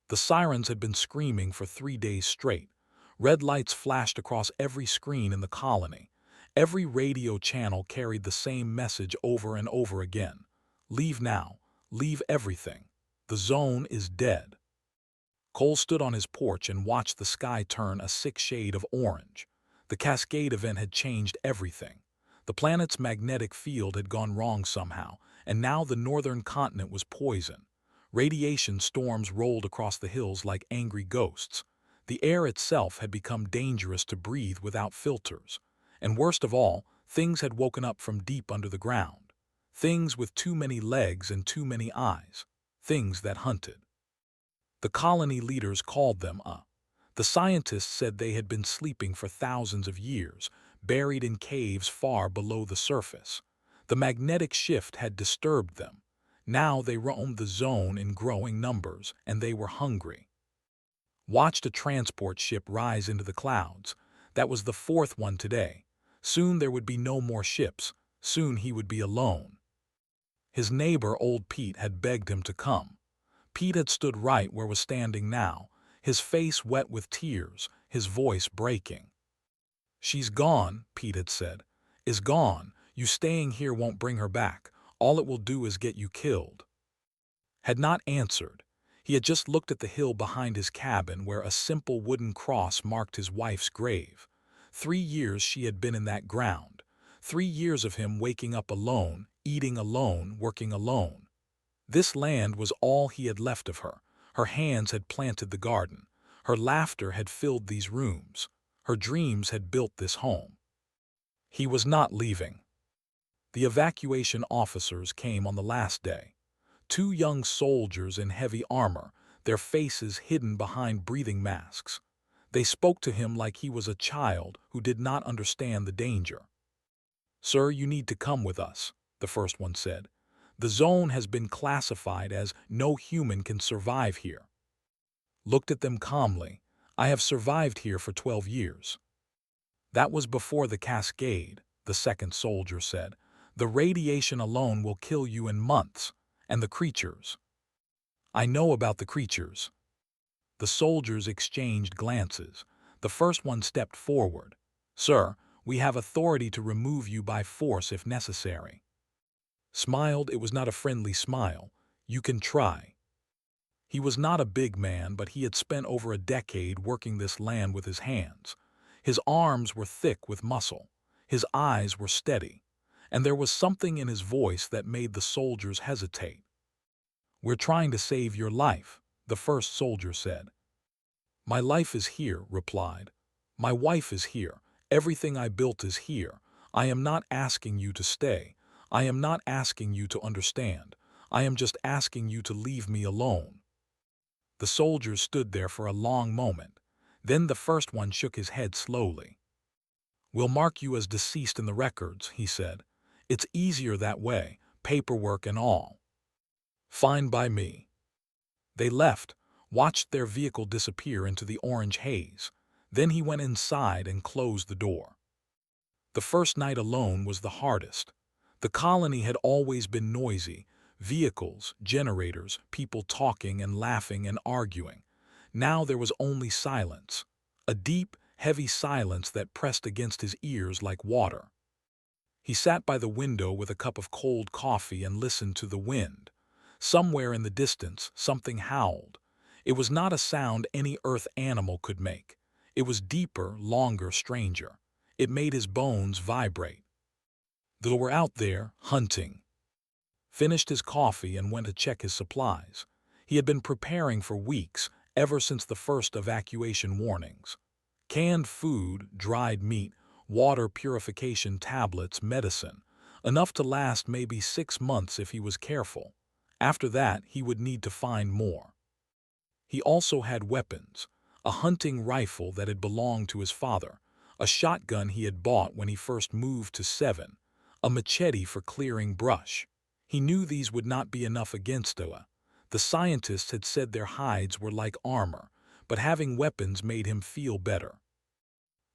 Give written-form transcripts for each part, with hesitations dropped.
The sirens had been screaming for 3 days straight. Red lights flashed across every screen in the colony. Every radio channel carried the same message over and over again. Leave now. Leave everything. The zone is dead. Cole stood on his porch and watched the sky turn a sick shade of orange. The Cascade event had changed everything. The planet's magnetic field had gone wrong somehow, and now the northern continent was poison. Radiation storms rolled across the hills like angry ghosts. The air itself had become dangerous to breathe without filters. And worst of all, things had woken up from deep under the ground. Things with too many legs and too many eyes. Things that hunted. The colony leaders called them up. The scientists said they had been sleeping for thousands of years, buried in caves far below the surface. The magnetic shift had disturbed them. Now they roamed the zone in growing numbers, and they were hungry. Watched a transport ship rise into the clouds. That was the fourth one today. Soon there would be no more ships. Soon he would be alone. His neighbor, old Pete, had begged him to come. Pete had stood right where was standing now, his face wet with tears, his voice breaking. "She's gone," Pete had said. "Is gone. You staying here won't bring her back. All it will do is get you killed." Had not answered. He had just looked at the hill behind his cabin where a simple wooden cross marked his wife's grave. 3 years she had been in that ground. 3 years of him waking up alone, eating alone, working alone. This land was all he had left of her. Her hands had planted the garden. Her laughter had filled these rooms. Her dreams had built this home. He was not leaving. The evacuation officers came on the last day. 2 young soldiers in heavy armor, their faces hidden behind breathing masks. They spoke to him like he was a child who did not understand the danger. "Sir, you need to come with us," the first one said. "The zone has been classified as no human can survive here." Looked at them calmly. "I have survived here for 12 years. "That was before the Cascade," the second soldier said. "The radiation alone will kill you in months. And the creatures." "I know about the creatures." The soldiers exchanged glances. The first one stepped forward. "Sir, we have authority to remove you by force if necessary." Smiled. It was not a friendly smile. "You can try." He was not a big man, but he had spent over a decade working this land with his hands. His arms were thick with muscle. His eyes were steady. And there was something in his voice that made the soldiers hesitate. "We're trying to save your life," the first soldier said. "My life is here," replied. "My wife is here. Everything I built is here. I am not asking you to stay. I am not asking you to understand. I am just asking you to leave me alone." The soldiers stood there for a long moment. Then the first one shook his head slowly. "We'll mark you as deceased in the records," he said. "It's easier that way, paperwork and all." "Fine by me." They left, watched their vehicle disappear into the orange haze. Then he went inside and closed the door. The first night alone was the hardest. The colony had always been noisy. Vehicles, generators, people talking and laughing and arguing. Now there was only silence. A deep, heavy silence that pressed against his ears like water. He sat by the window with a cup of cold coffee and listened to the wind. Somewhere in the distance, something howled. It was not a sound any earth animal could make. It was deeper, longer, stranger. It made his bones vibrate. They were out there, hunting. Finished his coffee and went to check his supplies. He had been preparing for weeks, ever since the first evacuation warnings. Canned food, dried meat, water purification tablets, medicine. Enough to last maybe 6 months if he was careful. After that, he would need to find more. He also had weapons. A hunting rifle that had belonged to his father. A shotgun he had bought when he first moved to 7. A machete for clearing brush. He knew these would not be enough against Oa. The scientists had said their hides were like armor, but having weapons made him feel better.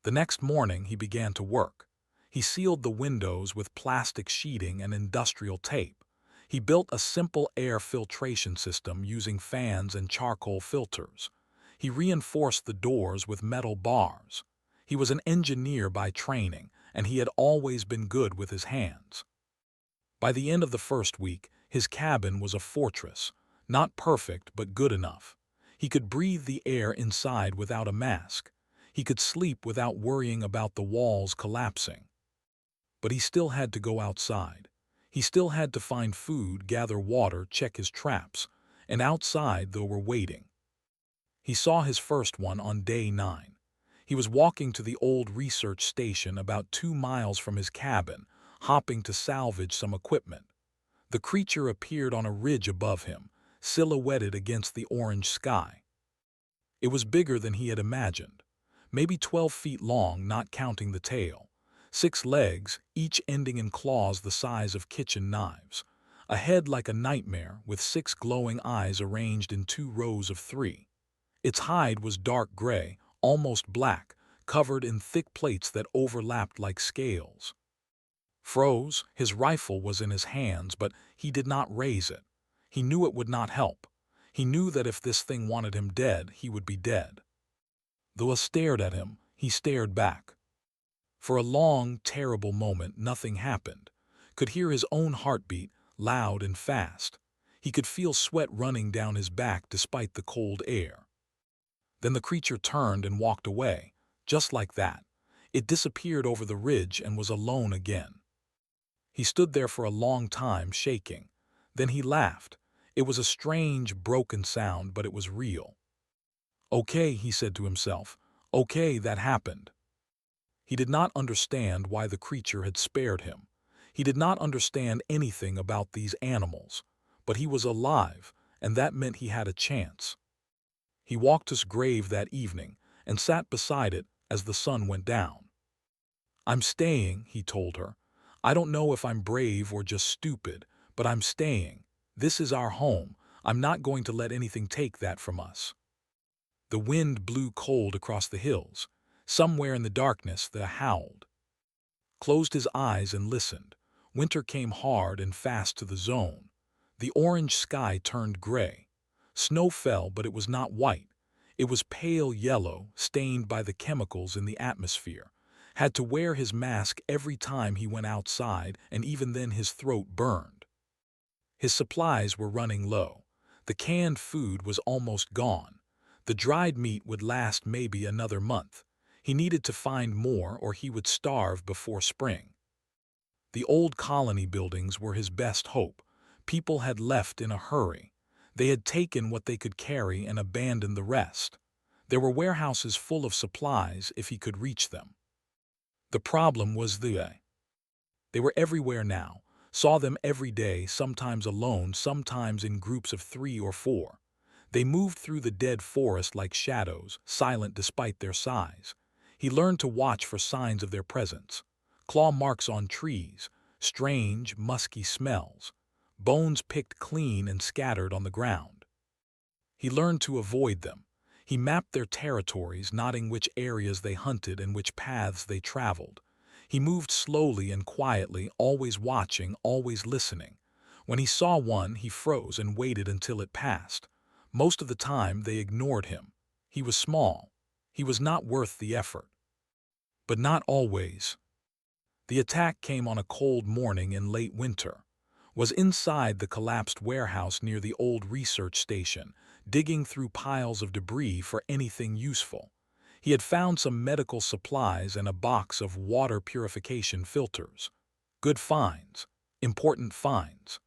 The next morning he began to work. He sealed the windows with plastic sheeting and industrial tape. He built a simple air filtration system using fans and charcoal filters. He reinforced the doors with metal bars. He was an engineer by training, and he had always been good with his hands. By the end of the first week, his cabin was a fortress, not perfect but good enough. He could breathe the air inside without a mask. He could sleep without worrying about the walls collapsing. But he still had to go outside. He still had to find food, gather water, check his traps, and outside they were waiting. He saw his first one on day 9. He was walking to the old research station about 2 miles from his cabin, hopping to salvage some equipment. The creature appeared on a ridge above him, silhouetted against the orange sky. It was bigger than he had imagined, maybe 12 feet long, not counting the tail. 6 legs, each ending in claws the size of kitchen knives. A head like a nightmare, with 6 glowing eyes arranged in 2 rows of 3. Its hide was dark gray, almost black, covered in thick plates that overlapped like scales. Froze, his rifle was in his hands, but he did not raise it. He knew it would not help. He knew that if this thing wanted him dead, he would be dead. Though it stared at him, he stared back. For a long, terrible moment, nothing happened. Could hear his own heartbeat, loud and fast. He could feel sweat running down his back despite the cold air. Then the creature turned and walked away, just like that. It disappeared over the ridge and was alone again. He stood there for a long time, shaking. Then he laughed. It was a strange, broken sound, but it was real. "Okay," he said to himself. "Okay, that happened." He did not understand why the creature had spared him. He did not understand anything about these animals. But he was alive, and that meant he had a chance. He walked to his grave that evening and sat beside it as the sun went down. "I'm staying," he told her. "I don't know if I'm brave or just stupid, but I'm staying. This is our home. I'm not going to let anything take that from us." The wind blew cold across the hills. Somewhere in the darkness, they howled. Closed his eyes and listened. Winter came hard and fast to the zone. The orange sky turned gray. Snow fell, but it was not white. It was pale yellow, stained by the chemicals in the atmosphere. Had to wear his mask every time he went outside, and even then his throat burned. His supplies were running low. The canned food was almost gone. The dried meat would last maybe another month. He needed to find more or he would starve before spring. The old colony buildings were his best hope. People had left in a hurry. They had taken what they could carry and abandoned the rest. There were warehouses full of supplies if he could reach them. The problem was they were everywhere now. Saw them every day, sometimes alone, sometimes in groups of 3 or 4. They moved through the dead forest like shadows, silent despite their size. He learned to watch for signs of their presence. Claw marks on trees, strange, musky smells, bones picked clean and scattered on the ground. He learned to avoid them. He mapped their territories, noting which areas they hunted and which paths they traveled. He moved slowly and quietly, always watching, always listening. When he saw one, he froze and waited until it passed. Most of the time, they ignored him. He was small. He was not worth the effort. But not always. The attack came on a cold morning in late winter. Was inside the collapsed warehouse near the old research station, digging through piles of debris for anything useful. He had found some medical supplies and a box of water purification filters. Good finds. Important finds.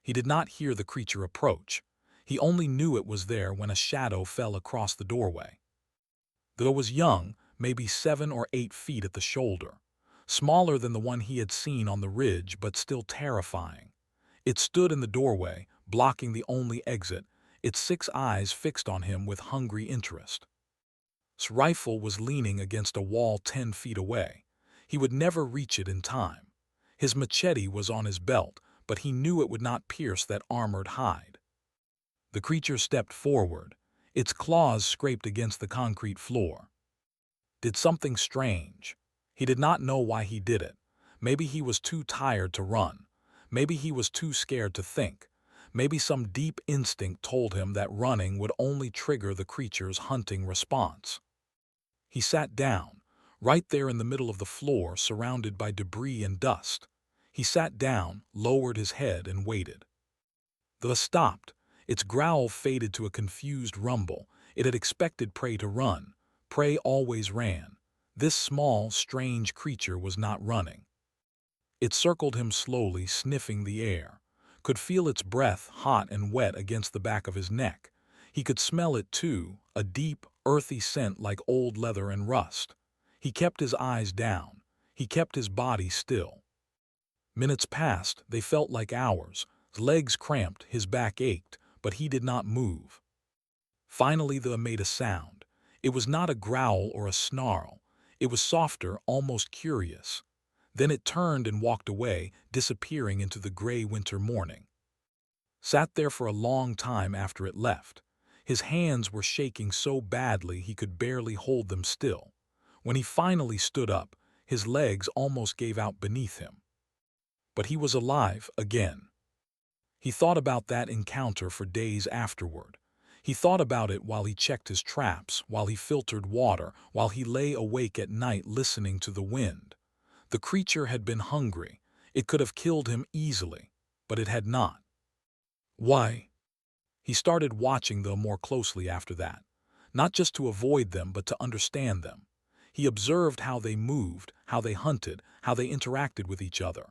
He did not hear the creature approach. He only knew it was there when a shadow fell across the doorway. Though it was young, maybe 7 or 8 feet at the shoulder. Smaller than the one he had seen on the ridge, but still terrifying. It stood in the doorway, blocking the only exit, its 6 eyes fixed on him with hungry interest. His rifle was leaning against a wall 10 feet away. He would never reach it in time. His machete was on his belt, but he knew it would not pierce that armored hide. The creature stepped forward. Its claws scraped against the concrete floor. Did something strange. He did not know why he did it. Maybe he was too tired to run. Maybe he was too scared to think. Maybe some deep instinct told him that running would only trigger the creature's hunting response. He sat down, right there in the middle of the floor, surrounded by debris and dust. He sat down, lowered his head, and waited. The stopped. Its growl faded to a confused rumble. It had expected prey to run. Prey always ran. This small, strange creature was not running. It circled him slowly, sniffing the air. Could feel its breath, hot and wet, against the back of his neck. He could smell it too, a deep, earthy scent like old leather and rust. He kept his eyes down. He kept his body still. Minutes passed. They felt like hours. His legs cramped, his back ached, but he did not move. Finally, the made a sound. It was not a growl or a snarl. It was softer, almost curious. Then it turned and walked away, disappearing into the gray winter morning. Sat there for a long time after it left. His hands were shaking so badly he could barely hold them still. When he finally stood up, his legs almost gave out beneath him. But he was alive again. He thought about that encounter for days afterward. He thought about it while he checked his traps, while he filtered water, while he lay awake at night listening to the wind. The creature had been hungry. It could have killed him easily, but it had not. Why? He started watching them more closely after that, not just to avoid them, but to understand them. He observed how they moved, how they hunted, how they interacted with each other.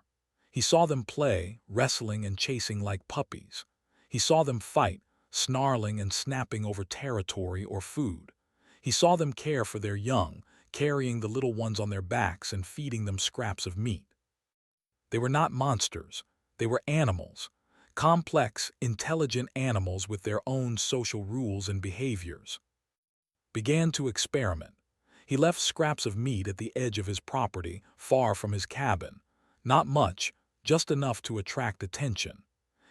He saw them play, wrestling and chasing like puppies. He saw them fight, snarling and snapping over territory or food. He saw them care for their young, carrying the little ones on their backs and feeding them scraps of meat. They were not monsters. They were animals. Complex, intelligent animals with their own social rules and behaviors. Began to experiment. He left scraps of meat at the edge of his property, far from his cabin. Not much, just enough to attract attention.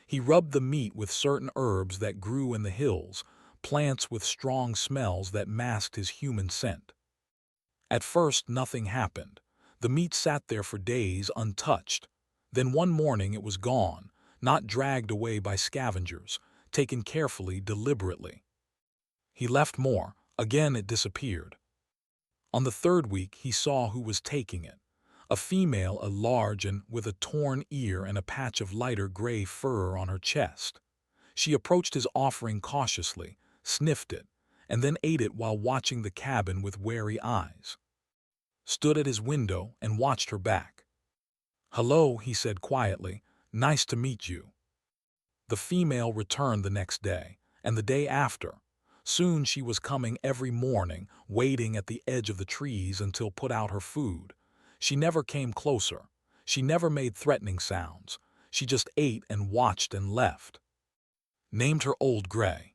He rubbed the meat with certain herbs that grew in the hills, plants with strong smells that masked his human scent. At first, nothing happened. The meat sat there for days untouched. Then one morning it was gone, not dragged away by scavengers, taken carefully, deliberately. He left more. Again it disappeared. On the third week he saw who was taking it. A female, a large and with a torn ear and a patch of lighter gray fur on her chest. She approached his offering cautiously, sniffed it, and then ate it while watching the cabin with wary eyes. Stood at his window and watched her back. "Hello," he said quietly. "Nice to meet you." The female returned the next day, and the day after. Soon she was coming every morning, waiting at the edge of the trees until put out her food. She never came closer. She never made threatening sounds. She just ate and watched and left. Named her Old Gray.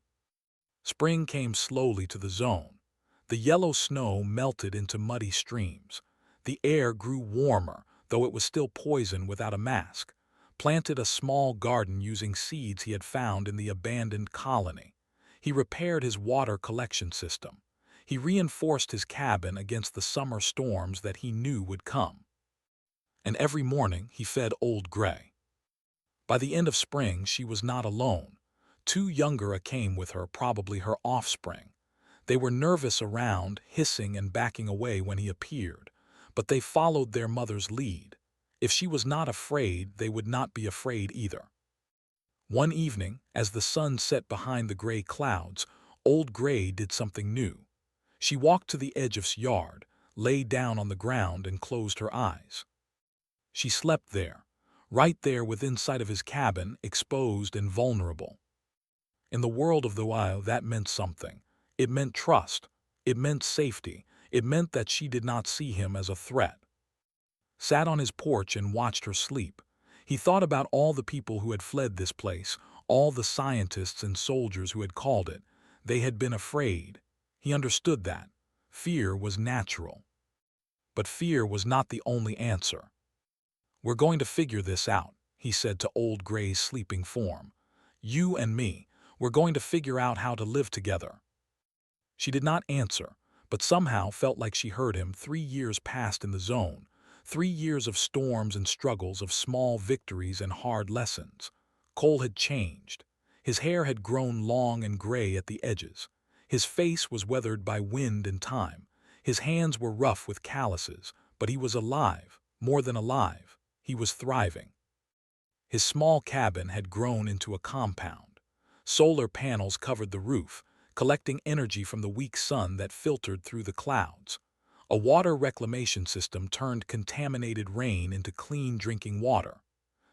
Spring came slowly to the zone. The yellow snow melted into muddy streams. The air grew warmer, though it was still poison without a mask. Planted a small garden using seeds he had found in the abandoned colony. He repaired his water collection system. He reinforced his cabin against the summer storms that he knew would come. And every morning he fed Old Gray. By the end of spring she was not alone. Two younger came with her, probably her offspring. They were nervous around, hissing and backing away when he appeared, but they followed their mother's lead. If she was not afraid, they would not be afraid either. One evening, as the sun set behind the gray clouds, Old Gray did something new. She walked to the edge of his yard, lay down on the ground and closed her eyes. She slept there, right there within sight of his cabin, exposed and vulnerable. In the world of the wild, that meant something. It meant trust. It meant safety. It meant that she did not see him as a threat. Sat on his porch and watched her sleep. He thought about all the people who had fled this place, all the scientists and soldiers who had called it. They had been afraid. He understood that. Fear was natural. But fear was not the only answer. "We're going to figure this out," he said to Old Gray's sleeping form. "You and me, we're going to figure out how to live together." She did not answer, but somehow felt like she heard him. 3 years passed in the zone. 3 years of storms and struggles, of small victories and hard lessons. Cole had changed. His hair had grown long and gray at the edges. His face was weathered by wind and time. His hands were rough with calluses, but he was alive, more than alive. He was thriving. His small cabin had grown into a compound. Solar panels covered the roof, collecting energy from the weak sun that filtered through the clouds. A water reclamation system turned contaminated rain into clean drinking water.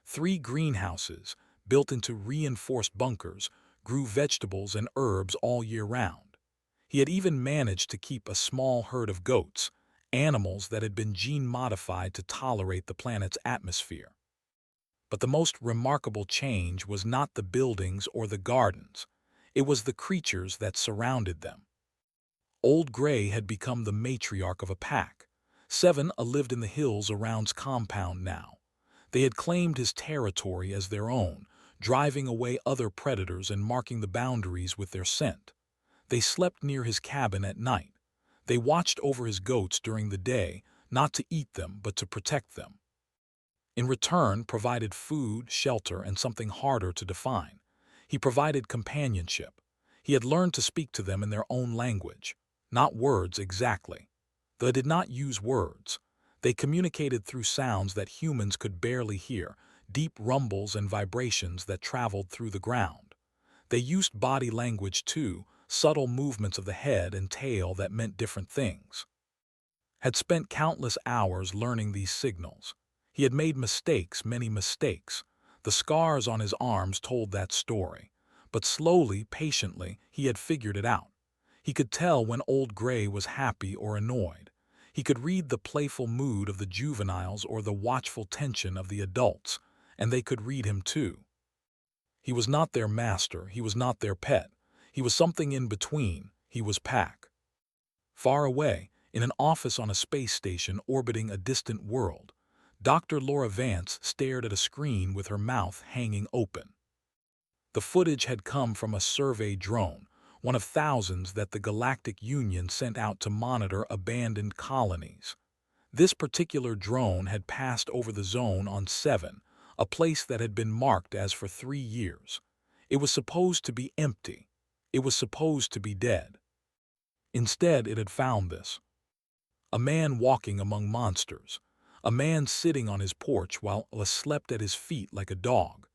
3 greenhouses, built into reinforced bunkers, grew vegetables and herbs all year round. He had even managed to keep a small herd of goats, animals that had been gene-modified to tolerate the planet's atmosphere. But the most remarkable change was not the buildings or the gardens. It was the creatures that surrounded them. Old Gray had become the matriarch of a pack. 7 lived in the hills around's compound now. They had claimed his territory as their own, driving away other predators and marking the boundaries with their scent. They slept near his cabin at night. They watched over his goats during the day, not to eat them but to protect them. In return, provided food, shelter, and something harder to define. He provided companionship. He had learned to speak to them in their own language. Not words exactly. They did not use words. They communicated through sounds that humans could barely hear, deep rumbles and vibrations that traveled through the ground. They used body language too, subtle movements of the head and tail that meant different things. Had spent countless hours learning these signals. He had made mistakes, many mistakes. The scars on his arms told that story. But slowly, patiently, he had figured it out. He could tell when Old Gray was happy or annoyed. He could read the playful mood of the juveniles or the watchful tension of the adults, and they could read him too. He was not their master, he was not their pet. He was something in between, he was Pack. Far away, in an office on a space station orbiting a distant world, Dr. Laura Vance stared at a screen with her mouth hanging open. The footage had come from a survey drone, one of thousands that the Galactic Union sent out to monitor abandoned colonies. This particular drone had passed over the zone on 7, a place that had been marked as for 3 years. It was supposed to be empty. It was supposed to be dead. Instead, it had found this. A man walking among monsters. A man sitting on his porch while Allah slept at his feet like a dog.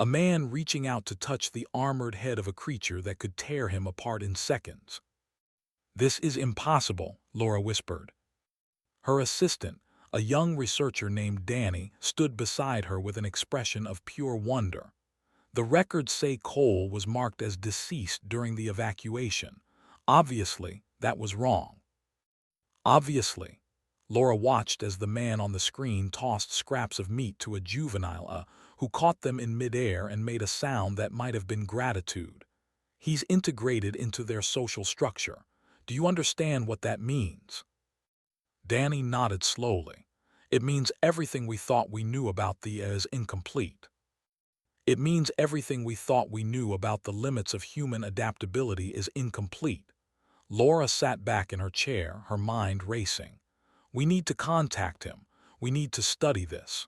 A man reaching out to touch the armored head of a creature that could tear him apart in seconds. "This is impossible," Laura whispered. Her assistant, a young researcher named Danny, stood beside her with an expression of pure wonder. The records say Cole was marked as deceased during the evacuation. Obviously, that was wrong. Obviously. Laura watched as the man on the screen tossed scraps of meat to a juvenile who caught them in midair and made a sound that might have been gratitude. He's integrated into their social structure. Do you understand what that means? Danny nodded slowly. It means everything we thought we knew about the is incomplete. It means everything we thought we knew about the limits of human adaptability is incomplete. Laura sat back in her chair, her mind racing. We need to contact him. We need to study this.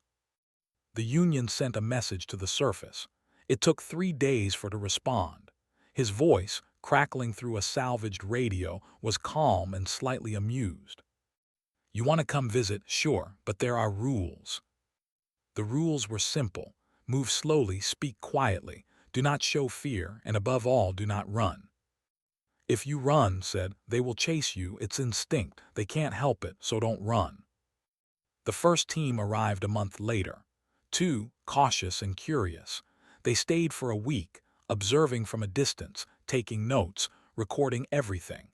The Union sent a message to the surface. It took 3 days for it to respond. His voice, crackling through a salvaged radio, was calm and slightly amused. "You want to come visit? Sure, but there are rules." The rules were simple. Move slowly, speak quietly, do not show fear, and above all, do not run. "If you run," said, "they will chase you. It's instinct. They can't help it, so don't run." The first team arrived a month later. 2, cautious and curious. They stayed for a week, observing from a distance, taking notes, recording everything.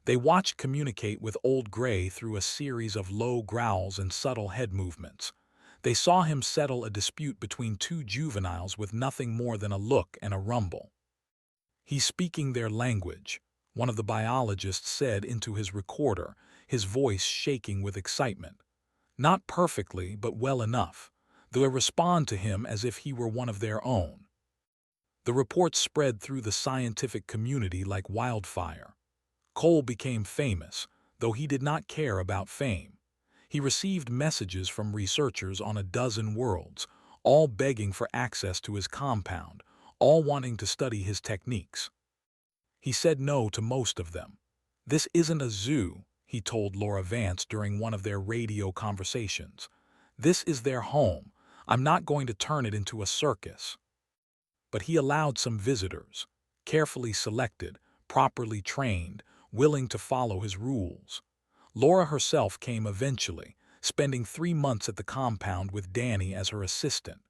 They watched communicate with Old Gray through a series of low growls and subtle head movements. They saw him settle a dispute between 2 juveniles with nothing more than a look and a rumble. "He's speaking their language," one of the biologists said into his recorder, his voice shaking with excitement. "Not perfectly, but well enough. They'll respond to him as if he were one of their own." The report spread through the scientific community like wildfire. Cole became famous, though he did not care about fame. He received messages from researchers on a dozen worlds, all begging for access to his compound, all wanting to study his techniques. He said no to most of them. "This isn't a zoo," he told Laura Vance during one of their radio conversations. "This is their home. I'm not going to turn it into a circus." But he allowed some visitors, carefully selected, properly trained, willing to follow his rules. Laura herself came eventually, spending 3 months at the compound with Danny as her assistant.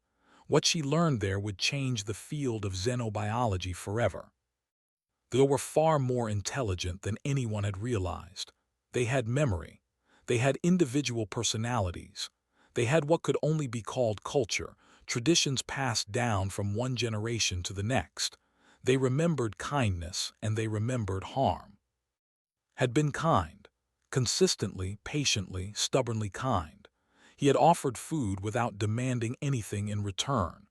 What she learned there would change the field of xenobiology forever. They were far more intelligent than anyone had realized. They had memory. They had individual personalities. They had what could only be called culture, traditions passed down from one generation to the next. They remembered kindness and they remembered harm. Had been kind, consistently, patiently, stubbornly kind. He had offered food without demanding anything in return.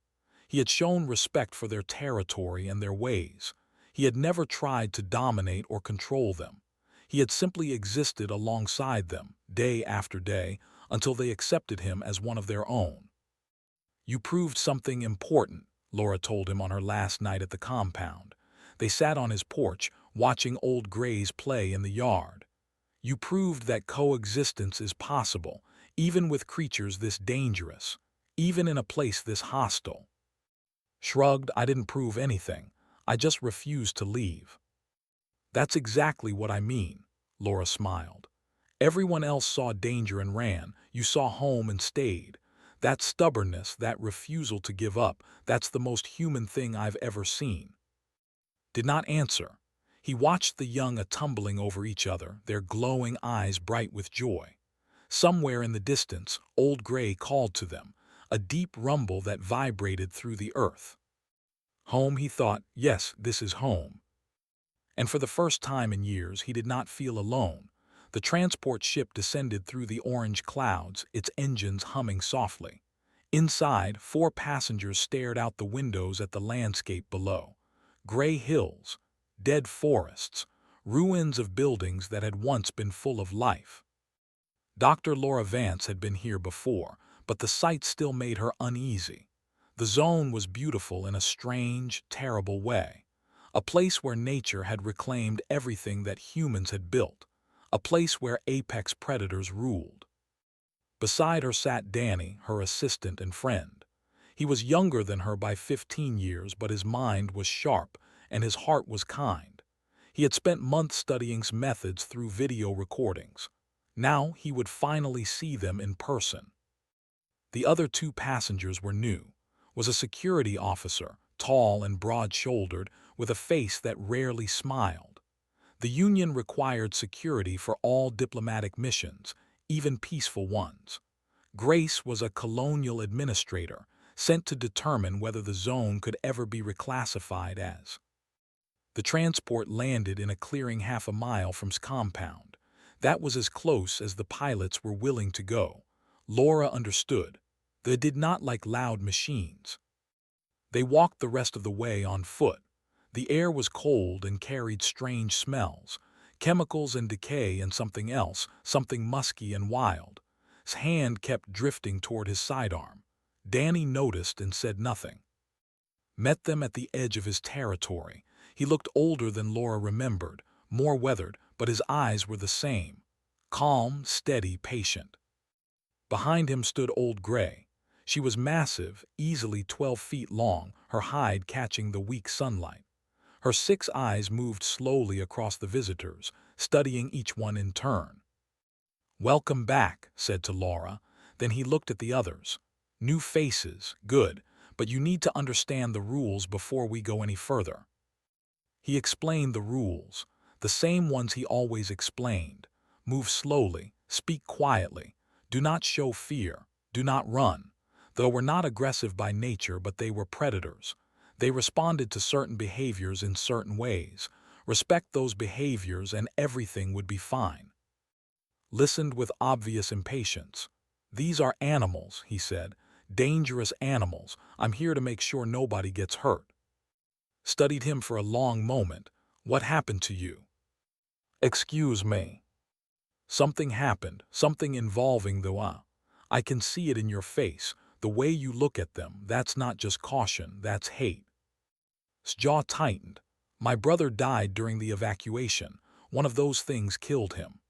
He had shown respect for their territory and their ways. He had never tried to dominate or control them. He had simply existed alongside them, day after day, until they accepted him as one of their own. "You proved something important," Laura told him on her last night at the compound. They sat on his porch, watching old grays play in the yard. "You proved that coexistence is possible, even with creatures this dangerous, even in a place this hostile." Shrugged, "I didn't prove anything. I just refused to leave." "That's exactly what I mean," Laura smiled. "Everyone else saw danger and ran. You saw home and stayed. That stubbornness, that refusal to give up, that's the most human thing I've ever seen." Did not answer. He watched the young a-tumbling over each other, their glowing eyes bright with joy. Somewhere in the distance, Old Gray called to them, a deep rumble that vibrated through the earth. Home, he thought. Yes, this is home. And for the first time in years, he did not feel alone. The transport ship descended through the orange clouds, its engines humming softly. Inside, 4 passengers stared out the windows at the landscape below. Gray hills, dead forests, ruins of buildings that had once been full of life. Dr. Laura Vance had been here before, but the sight still made her uneasy. The zone was beautiful in a strange, terrible way. A place where nature had reclaimed everything that humans had built. A place where apex predators ruled. Beside her sat Danny, her assistant and friend. He was younger than her by 15 years, but his mind was sharp and his heart was kind. He had spent months studying methods through video recordings. Now he would finally see them in person. The other 2 passengers were new. Was a security officer, tall and broad-shouldered, with a face that rarely smiled. The Union required security for all diplomatic missions, even peaceful ones. Grace was a colonial administrator, sent to determine whether the zone could ever be reclassified as. The transport landed in a clearing half a mile from his compound. That was as close as the pilots were willing to go. Laura understood. They did not like loud machines. They walked the rest of the way on foot. The air was cold and carried strange smells, chemicals and decay and something else, something musky and wild. His hand kept drifting toward his sidearm. Danny noticed and said nothing. Met them at the edge of his territory. He looked older than Laura remembered, more weathered, but his eyes were the same. Calm, steady, patient. Behind him stood Old Gray. She was massive, easily 12 feet long, her hide catching the weak sunlight. Her 6 eyes moved slowly across the visitors, studying each one in turn. "Welcome back," said to Laura. Then he looked at the others. "New faces, good, but you need to understand the rules before we go any further." He explained the rules, the same ones he always explained. Move slowly, speak quietly, do not show fear, do not run. They were not aggressive by nature, but they were predators. They responded to certain behaviors in certain ways. Respect those behaviors and everything would be fine. Listened with obvious impatience. "These are animals," he said. "Dangerous animals. I'm here to make sure nobody gets hurt." Studied him for a long moment. "What happened to you?" "Excuse me." Something happened, something involving I can see it in your face, the way you look at them. That's not just caution, that's hate. His jaw tightened. My brother died during the evacuation. One of those things killed him.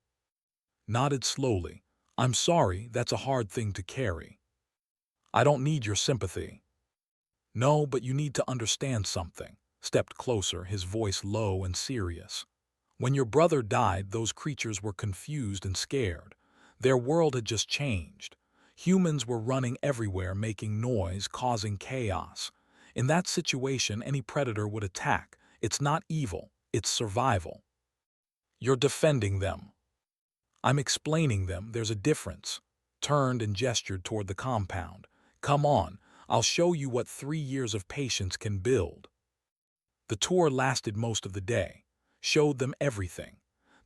Nodded slowly. I'm sorry, that's a hard thing to carry. I don't need your sympathy. No, but you need to understand something. Stepped closer, his voice low and serious. When your brother died, those creatures were confused and scared. Their world had just changed. Humans were running everywhere, making noise, causing chaos. In that situation, any predator would attack. It's not evil, it's survival. You're defending them. I'm explaining them, there's a difference. Turned and gestured toward the compound. Come on, I'll show you what 3 years of patience can build. The tour lasted most of the day. Showed them everything.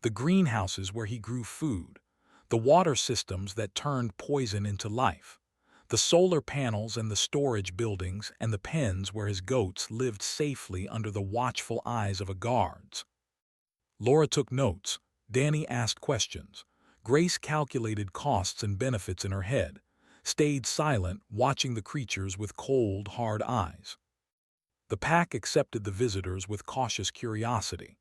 The greenhouses where he grew food. The water systems that turned poison into life. The solar panels and the storage buildings and the pens where his goats lived safely under the watchful eyes of a guards. Laura took notes. Danny asked questions. Grace calculated costs and benefits in her head. Stayed silent, watching the creatures with cold, hard eyes. The pack accepted the visitors with cautious curiosity.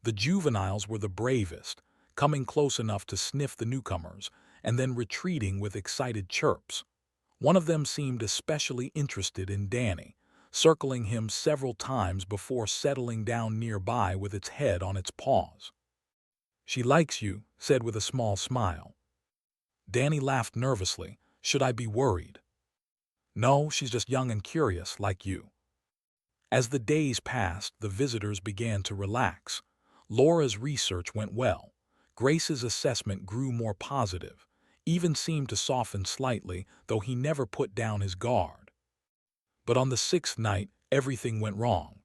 The juveniles were the bravest, coming close enough to sniff the newcomers, and then retreating with excited chirps. One of them seemed especially interested in Danny, circling him several times before settling down nearby with its head on its paws. She likes you, said with a small smile. Danny laughed nervously. Should I be worried? No, she's just young and curious, like you. As the days passed, the visitors began to relax. Laura's research went well. Grace's assessment grew more positive, even seemed to soften slightly, though he never put down his guard. But on the 6th night, everything went wrong.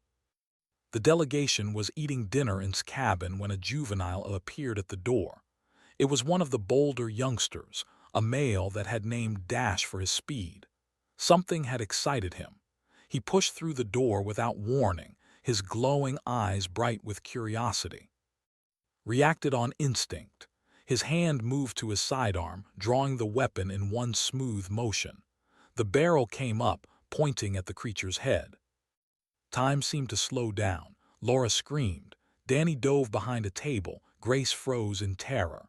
The delegation was eating dinner in his cabin when a juvenile appeared at the door. It was one of the bolder youngsters, a male that had named Dash for his speed. Something had excited him. He pushed through the door without warning, his glowing eyes bright with curiosity. Reacted on instinct. His hand moved to his sidearm, drawing the weapon in one smooth motion. The barrel came up, pointing at the creature's head. Time seemed to slow down. Laura screamed. Danny dove behind a table. Grace froze in terror.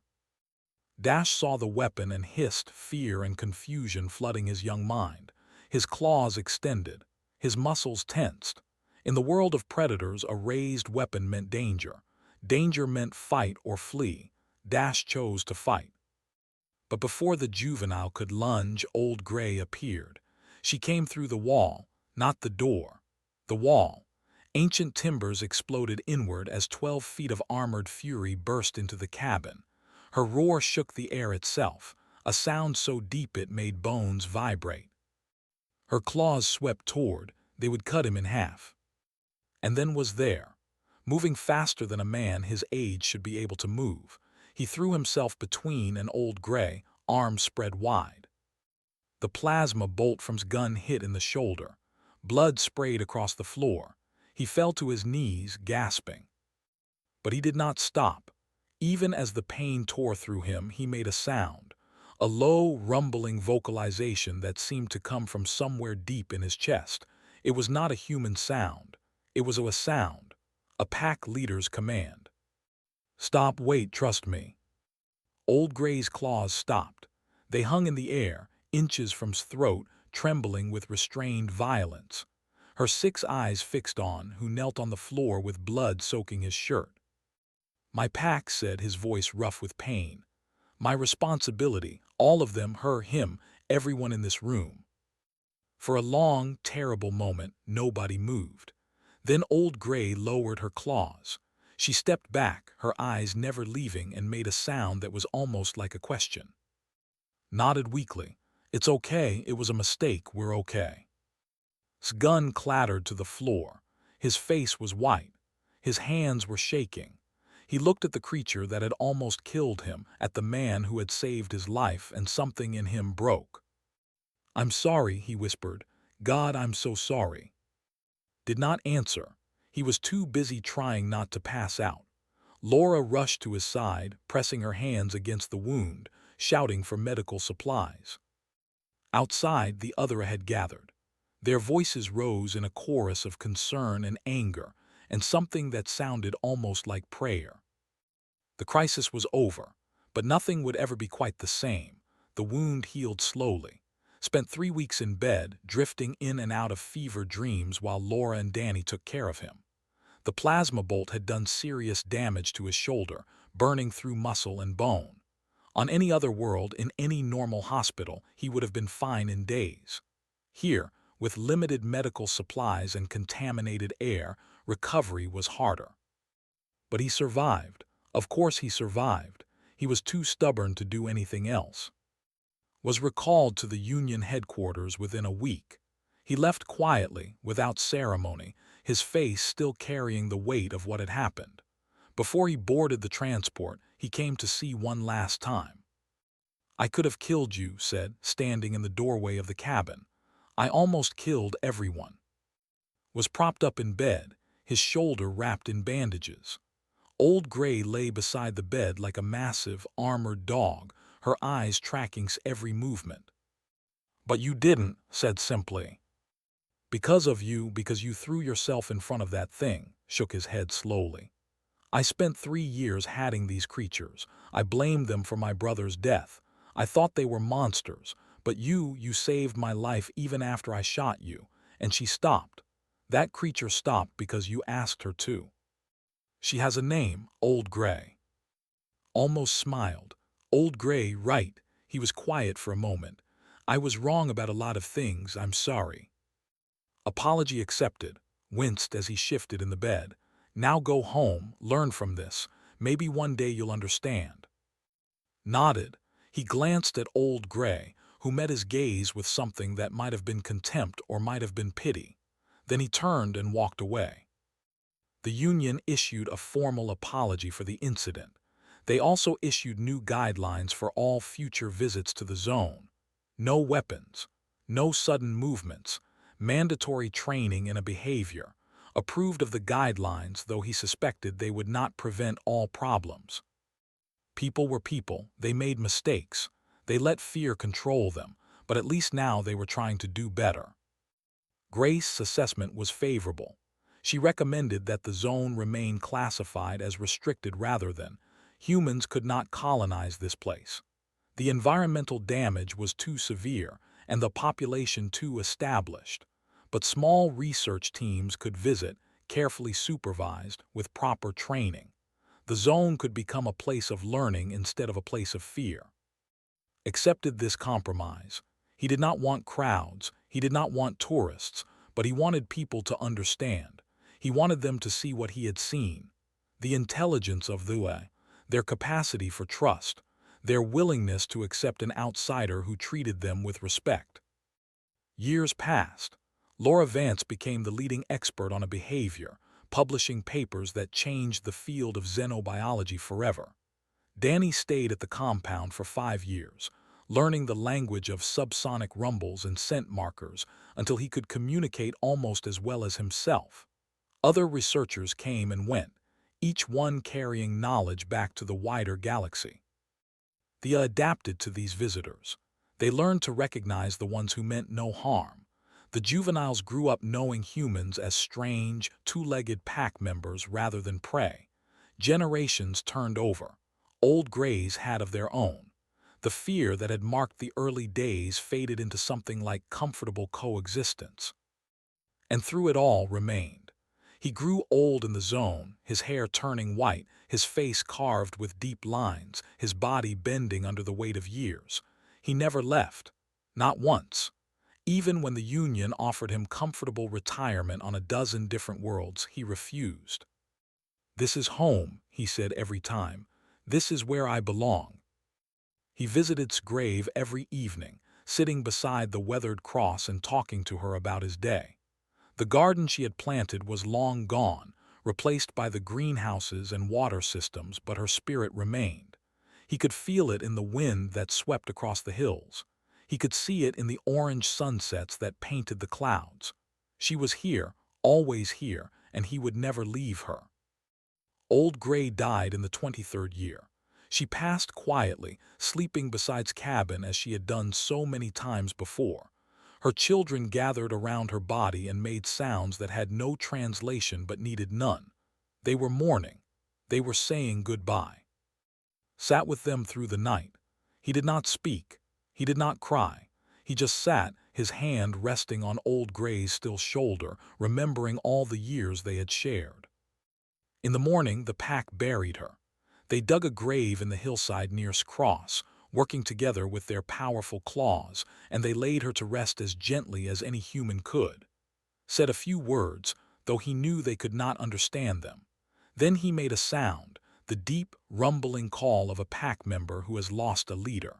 Dash saw the weapon and hissed, fear and confusion flooding his young mind. His claws extended. His muscles tensed. In the world of predators, a raised weapon meant danger. Danger meant fight or flee. Dash chose to fight. But before the juvenile could lunge, Old Gray appeared. She came through the wall, not the door. The wall. Ancient timbers exploded inward as 12 feet of armored fury burst into the cabin. Her roar shook the air itself, a sound so deep it made bones vibrate. Her claws swept toward, they would cut him in half. And then was there. Moving faster than a man his age should be able to move, he threw himself between an Old Gray, arms spread wide. The plasma bolt from his gun hit in the shoulder. Blood sprayed across the floor. He fell to his knees, gasping. But he did not stop. Even as the pain tore through him, he made a sound, a low, rumbling vocalization that seemed to come from somewhere deep in his chest. It was not a human sound. It was a sound, a pack leader's command. Stop, wait, trust me. Old Gray's claws stopped. They hung in the air, inches from his throat, trembling with restrained violence. Her 6 eyes fixed on, who knelt on the floor with blood soaking his shirt. My pack, said, his voice rough with pain. My responsibility, all of them, her, him, everyone in this room. For a long, terrible moment, nobody moved. Then Old Gray lowered her claws. She stepped back, her eyes never leaving, and made a sound that was almost like a question. Nodded weakly. It's okay, it was a mistake, we're okay. His gun clattered to the floor. His face was white. His hands were shaking. He looked at the creature that had almost killed him, at the man who had saved his life, and something in him broke. I'm sorry, he whispered. God, I'm so sorry. Did not answer. He was too busy trying not to pass out. Laura rushed to his side, pressing her hands against the wound, shouting for medical supplies. Outside, the other had gathered. Their voices rose in a chorus of concern and anger, and something that sounded almost like prayer. The crisis was over, but nothing would ever be quite the same. The wound healed slowly. Spent 3 weeks in bed, drifting in and out of fever dreams while Laura and Danny took care of him. The plasma bolt had done serious damage to his shoulder, burning through muscle and bone. On any other world, in any normal hospital, he would have been fine in days. Here, with limited medical supplies and contaminated air, recovery was harder. But he survived. Of course he survived. He was too stubborn to do anything else. Was recalled to the Union headquarters within a week. He left quietly, without ceremony, his face still carrying the weight of what had happened. Before he boarded the transport, he came to see one last time. "I could have killed you," said, standing in the doorway of the cabin. "I almost killed everyone." Was propped up in bed, his shoulder wrapped in bandages. Old Gray lay beside the bed like a massive, armored dog, her eyes tracking every movement. "But you didn't," said simply. "Because you threw yourself in front of that thing," shook his head slowly. "I spent 3 years hatting these creatures. I blamed them for my brother's death. I thought they were monsters, but you saved my life even after I shot you." And she stopped. "That creature stopped because you asked her to. She has a name, Old Gray." Almost smiled. Old Gray, right. He was quiet for a moment. "I was wrong about a lot of things, I'm sorry." Apology accepted. Winced as he shifted in the bed. "Now go home, learn from this. Maybe one day you'll understand." Nodded. He glanced at Old Gray, who met his gaze with something that might have been contempt or might have been pity. Then he turned and walked away. The Union issued a formal apology for the incident. They also issued new guidelines for all future visits to the zone. No weapons, no sudden movements, mandatory training in a behavior. Approved of the guidelines, though he suspected they would not prevent all problems. People were people, they made mistakes. They let fear control them, but at least now they were trying to do better. Grace's assessment was favorable. She recommended that the zone remain classified as restricted rather than humans could not colonize this place. The environmental damage was too severe and the population too established. But small research teams could visit, carefully supervised, with proper training. The zone could become a place of learning instead of a place of fear. Accepted this compromise. He did not want crowds, he did not want tourists, but he wanted people to understand. He wanted them to see what he had seen. The intelligence of their capacity for trust, their willingness to accept an outsider who treated them with respect. Years passed. Laura Vance became the leading expert on a behavior, publishing papers that changed the field of xenobiology forever. Danny stayed at the compound for 5 years, learning the language of subsonic rumbles and scent markers until he could communicate almost as well as himself. Other researchers came and went, each one carrying knowledge back to the wider galaxy. They adapted to these visitors. They learned to recognize the ones who meant no harm. The juveniles grew up knowing humans as strange, two-legged pack members rather than prey. Generations turned over. Old Grays had of their own. The fear that had marked the early days faded into something like comfortable coexistence. And through it all remained. He grew old in the zone, his hair turning white, his face carved with deep lines, his body bending under the weight of years. He never left. Not once. Even when the Union offered him comfortable retirement on a dozen different worlds, he refused. "This is home," he said every time. "This is where I belong." He visited Sgrave every evening, sitting beside the weathered cross and talking to her about his day. The garden she had planted was long gone, replaced by the greenhouses and water systems, but her spirit remained. He could feel it in the wind that swept across the hills. He could see it in the orange sunsets that painted the clouds. She was here, always here, and he would never leave her. Old Gray died in the 23rd year. She passed quietly, sleeping beside's cabin as she had done so many times before. Her children gathered around her body and made sounds that had no translation but needed none. They were mourning. They were saying goodbye. Sat with them through the night. He did not speak. He did not cry. He just sat, his hand resting on Old Gray's still shoulder, remembering all the years they had shared. In the morning, the pack buried her. They dug a grave in the hillside near Cross, working together with their powerful claws, and they laid her to rest as gently as any human could. Said a few words, though he knew they could not understand them. Then he made a sound, the deep, rumbling call of a pack member who has lost a leader.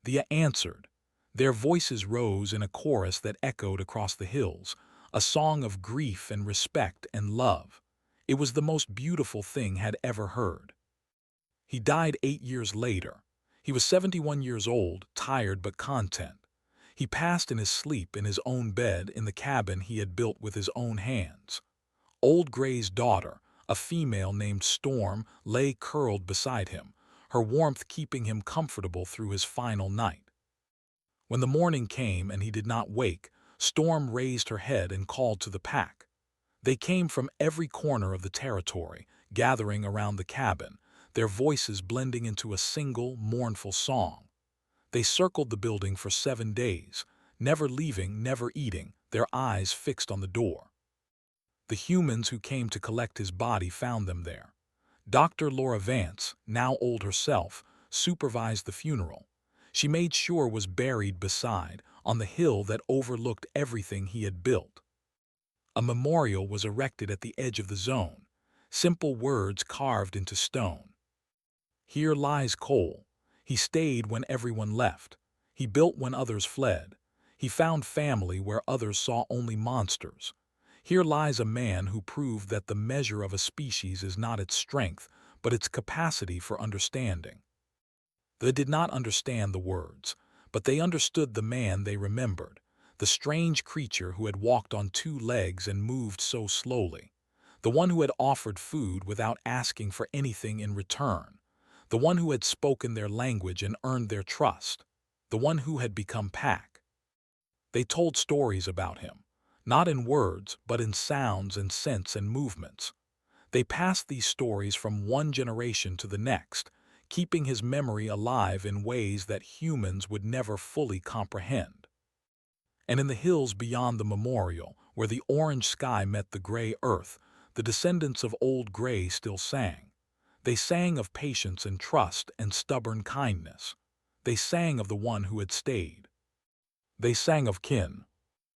They answered. Their voices rose in a chorus that echoed across the hills, a song of grief and respect and love. It was the most beautiful thing had ever heard. He died 8 years later. He was 71 years old, tired but content. He passed in his sleep in his own bed in the cabin he had built with his own hands. Old Gray's daughter, a female named Storm, lay curled beside him, her warmth keeping him comfortable through his final night. When the morning came and he did not wake, Storm raised her head and called to the pack. They came from every corner of the territory, gathering around the cabin, their voices blending into a single, mournful song. They circled the building for 7 days, never leaving, never eating, their eyes fixed on the door. The humans who came to collect his body found them there. Dr. Laura Vance, now old herself, supervised the funeral. She made sure was buried beside, on the hill that overlooked everything he had built. A memorial was erected at the edge of the zone, simple words carved into stone. Here lies Cole. He stayed when everyone left. He built when others fled. He found family where others saw only monsters. Here lies a man who proved that the measure of a species is not its strength, but its capacity for understanding. They did not understand the words, but they understood the man they remembered, the strange creature who had walked on 2 legs and moved so slowly, the one who had offered food without asking for anything in return, the one who had spoken their language and earned their trust, the one who had become pack. They told stories about him, not in words, but in sounds and scents and movements. They passed these stories from one generation to the next, keeping his memory alive in ways that humans would never fully comprehend. And in the hills beyond the memorial, where the orange sky met the gray earth, the descendants of Old Gray still sang. They sang of patience and trust and stubborn kindness. They sang of the one who had stayed. They sang of kin,